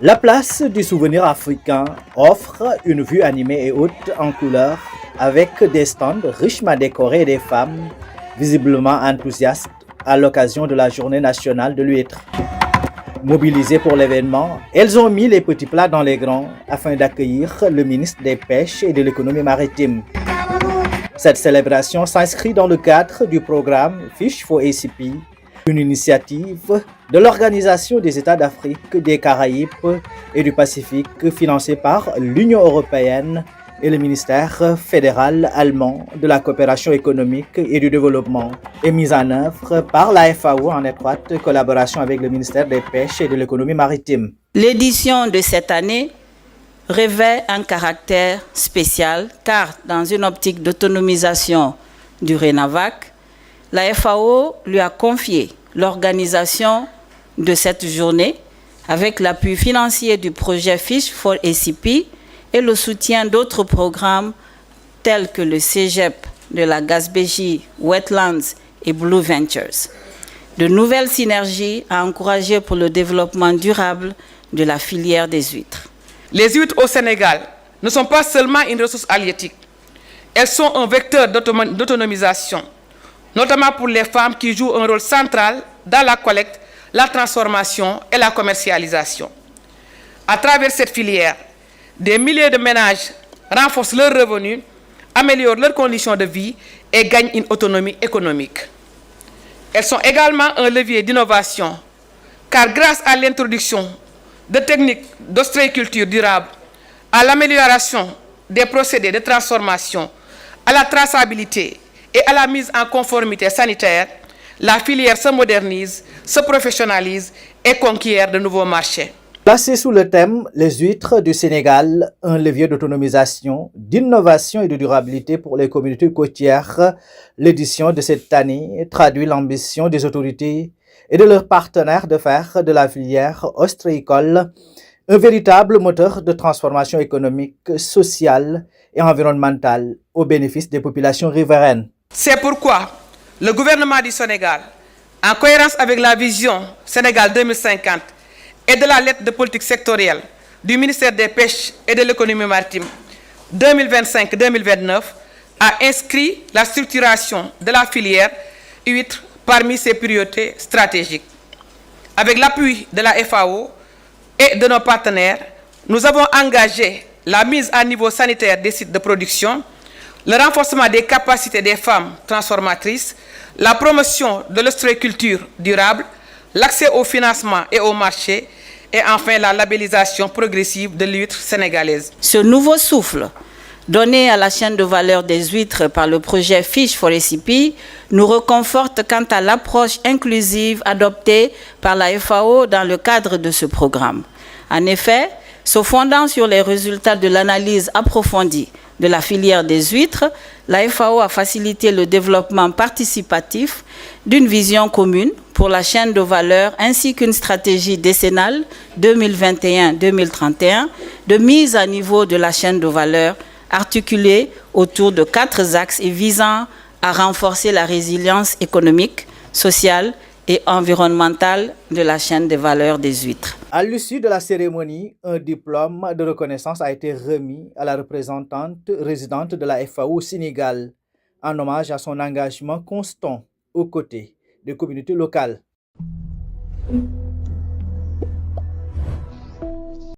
La place du souvenir africain offre une vue animée et haute en couleurs avec des stands richement décorés et des femmes visiblement enthousiastes à l'occasion de la journée nationale de l'huître. Mobilisées pour l'événement, elles ont mis les petits plats dans les grands afin d'accueillir le ministre des Pêches et de l'Économie maritime. Cette célébration s'inscrit dans le cadre du programme Fish for ACP, une initiative de l'Organisation des États d'Afrique, des Caraïbes et du Pacifique financée par l'Union européenne et le ministère fédéral allemand de la coopération économique et du développement et mise en œuvre par la FAO en étroite collaboration avec le ministère des Pêches et de l'Économie maritime. L'édition de cette année revêt un caractère spécial car dans une optique d'autonomisation du RENAVAC, la FAO lui a confié l'organisation de cette journée avec l'appui financier du projet Fish for ACP et le soutien d'autres programmes tels que le CEGEP de la Gaspésie, Wetlands et Blue Ventures. De nouvelles synergies à encourager pour le développement durable de la filière des huîtres. Les huîtres au Sénégal ne sont pas seulement une ressource halieutique, elles sont un vecteur d'autonomisation, notamment pour les femmes qui jouent un rôle central dans la collecte, la transformation et la commercialisation. À travers cette filière, des milliers de ménages renforcent leurs revenus, améliorent leurs conditions de vie et gagnent une autonomie économique. Elles sont également un levier d'innovation, car grâce à l'introduction de techniques d'ostréiculture durable, à l'amélioration des procédés de transformation, à la traçabilité et à la mise en conformité sanitaire, la filière se modernise, se professionnalise et conquiert de nouveaux marchés. Placé sous le thème « Les huîtres du Sénégal, un levier d'autonomisation, d'innovation et de durabilité pour les communautés côtières », l'édition de cette année traduit l'ambition des autorités et de leurs partenaires de faire de la filière ostréicole un véritable moteur de transformation économique, sociale et environnementale au bénéfice des populations riveraines. C'est pourquoi le gouvernement du Sénégal, en cohérence avec la vision Sénégal 2050, et de la lettre de politique sectorielle du ministère des Pêches et de l'Économie maritime 2025-2029 a inscrit la structuration de la filière huître parmi ses priorités stratégiques. Avec l'appui de la FAO et de nos partenaires, nous avons engagé la mise à niveau sanitaire des sites de production, le renforcement des capacités des femmes transformatrices, la promotion de l'ostréiculture durable, l'accès au financement et au marché, et enfin la labellisation progressive de l'huître sénégalaise. Ce nouveau souffle donné à la chaîne de valeur des huîtres par le projet Fish for ACP nous reconforte quant à l'approche inclusive adoptée par la FAO dans le cadre de ce programme. En effet, se fondant sur les résultats de l'analyse approfondie de la filière des huîtres, la FAO a facilité le développement participatif d'une vision commune pour la chaîne de valeur ainsi qu'une stratégie décennale 2021-2031 de mise à niveau de la chaîne de valeur articulée autour de 4 axes et visant à renforcer la résilience économique, sociale et environnementale de la chaîne de valeur des huîtres. À l'issue de la cérémonie, un diplôme de reconnaissance a été remis à la représentante résidente de la FAO au Sénégal, en hommage à son engagement constant aux côtés des communautés locales.